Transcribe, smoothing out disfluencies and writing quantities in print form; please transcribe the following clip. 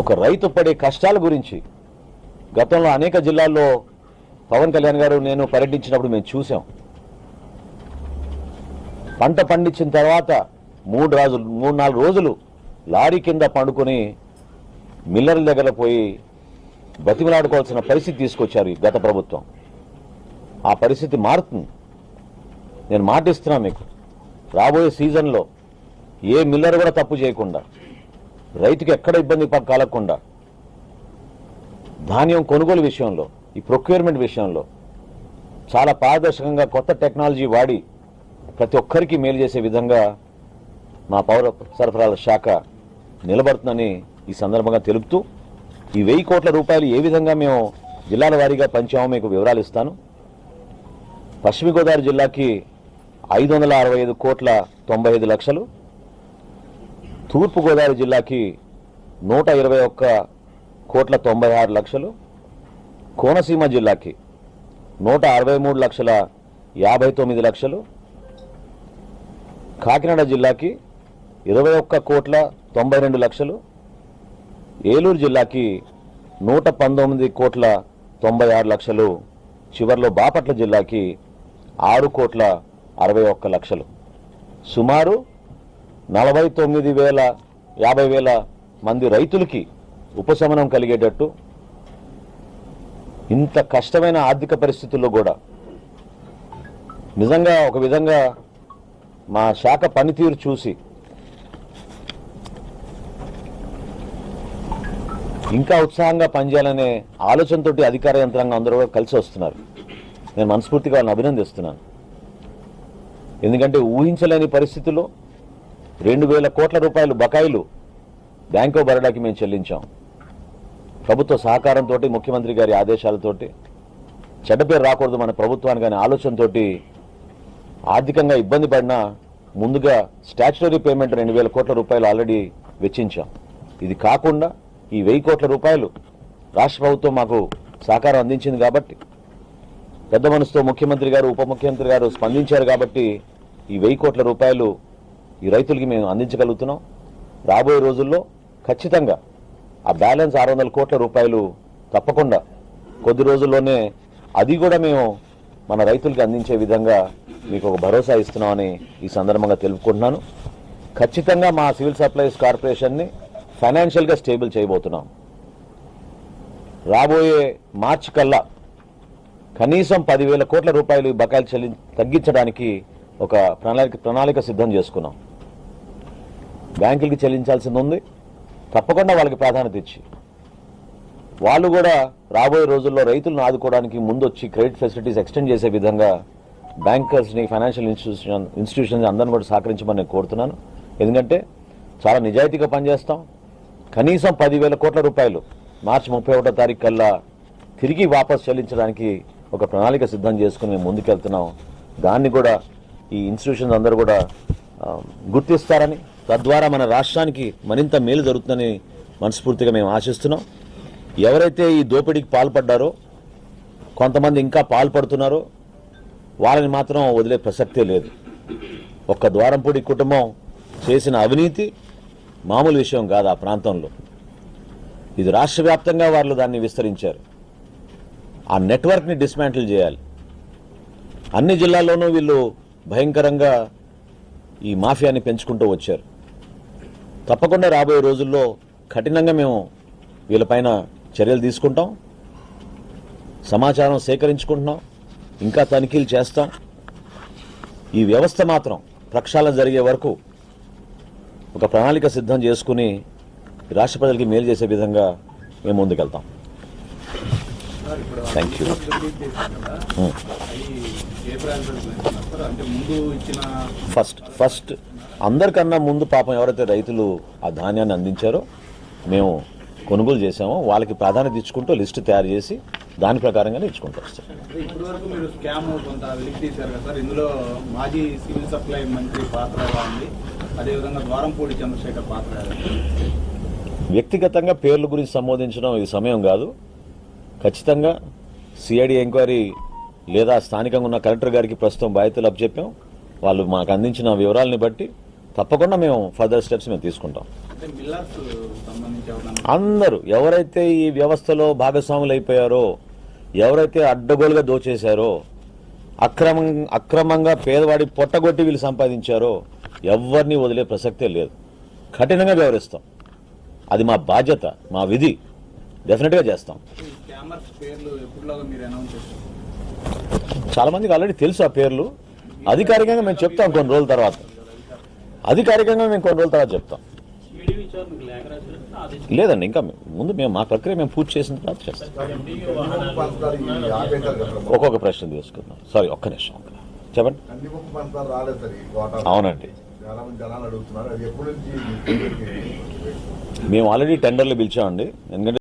ఒక రైతు పడే కష్టాల గురించి గతంలో అనేక జిల్లాల్లో పవన్ కళ్యాణ్ గారు నేను పర్యటించినప్పుడు మేము చూసాం. పంట పండించిన తర్వాత 3-4 రోజులు లారీ కింద పండుకొని మిల్లర్ల దగ్గర పోయి బతిమలాడుకోవాల్సిన పరిస్థితి తీసుకొచ్చారు గత ప్రభుత్వం. ఆ పరిస్థితి మారుతుంది. నేను మాటిస్తున్నాను మీకు, రాబోయే సీజన్లో ఏ మిల్లర్ కూడా తప్పు చేయకుండా, రైతుకి ఎక్కడ ఇబ్బంది కలగకుండా, ధాన్యం కొనుగోలు విషయంలో, ఈ ప్రొక్యూర్మెంట్ విషయంలో చాలా పారదర్శకంగా కొత్త టెక్నాలజీ వాడి ప్రతి ఒక్కరికి మేలు చేసే విధంగా మా పౌర సరఫరాల శాఖ నిలబడుతుందని ఈ సందర్భంగా తెలుపుతూ, ఈ 1000 కోట్ల రూపాయలు ఏ విధంగా మేము జిల్లాల వారీగా పంచామో మీకు వివరాలు ఇస్తాను. పశ్చిమ గోదావరి జిల్లాకి 565 కోట్ల 95 లక్షలు, తూర్పు గోదావరి జిల్లాకి 121 కోట్ల 96 లక్షలు, కోనసీమ జిల్లాకి 163 లక్షల 59 లక్షలు, కాకినాడ జిల్లాకి 21 కోట్ల 92 లక్షలు, ఏలూరు జిల్లాకి 119 కోట్ల 96 లక్షలు, చివర్లో బాపట్ల జిల్లాకి 6 కోట్ల 61 లక్షలు. సుమారు 49,000-50,000 మంది రైతులకి ఉపశమనం కలిగేటట్టు, ఇంత కష్టమైన ఆర్థిక పరిస్థితుల్లో కూడా నిజంగా ఒక విధంగా మా శాఖ పనితీరు చూసి ఇంకా ఉత్సాహంగా పనిచేయాలనే ఆలోచనతో అధికార యంత్రాంగం అందరూ కలిసి వస్తున్నారు. నేను మనస్ఫూర్తిగా వాళ్ళని అభినందిస్తున్నాను. ఎందుకంటే ఊహించలేని పరిస్థితుల్లో 2,000 కోట్ల రూపాయలు బకాయిలు బ్యాంక్ ఆఫ్ బరోడాకి మేము చెల్లించాం. ప్రభుత్వ సహకారంతో, ముఖ్యమంత్రి గారి ఆదేశాలతోటి, చెడ్డ పేరు రాకూడదు మన ప్రభుత్వానికి అనే ఆలోచనతో ఆర్థికంగా ఇబ్బంది పడినా ముందుగా స్టాచ్యుటరీ పేమెంట్ 2,000 కోట్ల రూపాయలు ఆల్రెడీ వెచ్చించాం. ఇది కాకుండా ఈ 1000 కోట్ల రూపాయలు రాష్ట్ర ప్రభుత్వం మాకు సహకారం అందించింది కాబట్టి, పెద్ద మనసుతో ముఖ్యమంత్రి గారు, ఉప ముఖ్యమంత్రి గారు స్పందించారు కాబట్టి ఈ 1000 కోట్ల రూపాయలు ఈ రైతులకి మేము అందించగలుగుతున్నాం. రాబోయే రోజుల్లో ఖచ్చితంగా ఆ బ్యాలెన్స్ 600 కోట్ల రూపాయలు తప్పకుండా కొద్ది రోజుల్లోనే అది కూడా మేము మన రైతులకి అందించే విధంగా మీకు ఒక భరోసా ఇస్తున్నామని ఈ సందర్భంగా తెలుపుకుంటున్నాను. ఖచ్చితంగా మా సివిల్ సప్లైస్ కార్పొరేషన్ని ఫైనాన్షియల్గా స్టేబుల్ చేయబోతున్నాం. రాబోయే మార్చి కల్లా కనీసం 10,000 కోట్ల రూపాయలు బకాయిలు తగ్గించడానికి ఒక ప్రణాళిక సిద్ధం చేసుకున్నాం. బ్యాంకులకి చెల్లించాల్సింది ఉంది. తప్పకుండా వాళ్ళకి ప్రాధాన్యత ఇచ్చి వాళ్ళు కూడా రాబోయే రోజుల్లో రైతులను ఆదుకోవడానికి ముందొచ్చి క్రెడిట్ ఫెసిలిటీస్ ఎక్స్టెండ్ చేసే విధంగా బ్యాంకర్స్ని, ఫైనాన్షియల్ ఇన్స్టిట్యూషన్స్ అందరిని కూడా సహకరించమని నేను కోరుతున్నాను. ఎందుకంటే చాలా నిజాయితీగా పనిచేస్తాం. కనీసం 10,000 కోట్ల రూపాయలు మార్చి 31వ తారీఖు కల్లా తిరిగి వాపసు చెల్లించడానికి ఒక ప్రణాళిక సిద్ధం చేసుకుని మేము ముందుకెళ్తున్నాం. దాన్ని కూడా ఈ ఇన్స్టిట్యూషన్స్ అందరూ కూడా గుర్తిస్తారని, తద్వారా మన రాష్ట్రానికి మరింత మేలు జరుగుతుందని మనస్ఫూర్తిగా మేము ఆశిస్తున్నాం. ఎవరైతే ఈ దోపిడీకి పాల్పడ్డారో, కొంతమంది ఇంకా పాల్పడుతున్నారో వాళ్ళని మాత్రం వదిలే ప్రసక్తే లేదు. ఒక్క ద్వారంపూడి కుటుంబం చేసిన అవినీతి మామూలు విషయం కాదు. ఆ ప్రాంతంలో ఇది రాష్ట్ర వ్యాప్తంగా వాళ్ళు దాన్ని విస్తరించారు. ఆ నెట్వర్క్ని డిస్మాంటిల్ చేయాలి. అన్ని జిల్లాల్లోనూ వీళ్ళు భయంకరంగా ఈ మాఫియాని పెంచుకుంటూ వచ్చారు. తప్పకుండా రాబోయే రోజుల్లో కఠినంగా మేము వీళ్ళపైన చర్యలు తీసుకుంటాం. సమాచారం సేకరించుకుంటున్నాం, ఇంకా తనిఖీలు చేస్తాం. ఈ వ్యవస్థ మాత్రం ప్రక్షాళన జరిగే వరకు ఒక ప్రణాళిక సిద్ధం చేసుకుని రాష్ట్ర ప్రజలకి మేలు చేసే విధంగా మేము ముందుకెళ్తాం. Thank you. ఫస్ట్ అందరికన్నా ముందు పాపం ఎవరైతే రైతులు ఆ ధాన్యాన్ని అందించారో, మేము కొనుగోలు చేశామో వాళ్ళకి ప్రాధాన్యత ఇచ్చుకుంటూ లిస్టు తయారు చేసి దాని ప్రకారంగానే ఇచ్చుకుంటూ వస్తాం. ఇప్పటివరకు మీరు స్కామ్ కొంత వెలికి తీశారు కదా సార్, ఇందులో మాజీ సివిల్ సప్లై మంత్రి పాత్ర ఉంది, అదేవిధంగా ద్వారంపూడి చంద్రశేఖర్ పాత్ర. వ్యక్తిగతంగా పేర్ల గురించి సంబోధించడం ఇది సమయం కాదు. ఖచ్చితంగా సిఐడి ఎంక్వైరీ లేదా స్థానికంగా ఉన్న కలెక్టర్ గారికి ప్రస్తుతం బాధ్యతలు అప్పచెప్పాం. వాళ్ళు మాకు అందించిన వివరాలని బట్టి తప్పకుండా మేము ఫర్దర్ స్టెప్స్ మేము తీసుకుంటాం. అంటే మిల్లర్స్ సంబంధించి ఎవరైనా అందరూ ఎవరైతే ఈ వ్యవస్థలో భాగస్వాములు అయిపోయారో, ఎవరైతే అడ్డగోలుగా దోచేశారో, అక్రమంగా పేదవాడి పొట్టగొట్టి వీళ్ళు సంపాదించారో ఎవరిని వదిలే ప్రసక్తే లేదు. కఠినంగా వ్యవహరిస్తాం. అది మా బాధ్యత, మా విధి. డెఫినెట్గా చేస్తాం. ఈ స్కామర్స్ పేర్లు ఎప్పుడులాగా మీరు అనౌన్స్ చేస్తారు? చాలా మందికి ఆల్రెడీ తెలుసు ఆ పేర్లు. అధికారికంగా మేము చెప్తాం కొన్ని రోజుల తర్వాత. చెప్తాం. లేదండి, ఇంకా ముందు మేము మా ప్రక్రియ మేము పూర్తి చేసిన తర్వాత చేస్తాం. ఒక్కొక్క ప్రశ్న తీసుకుందాం. సారీ, ఒక్క నిమిషం చెప్పండి. అవునండి, మేము ఆల్రెడీ టెండర్లు పిలిచామండి. ఎందుకంటే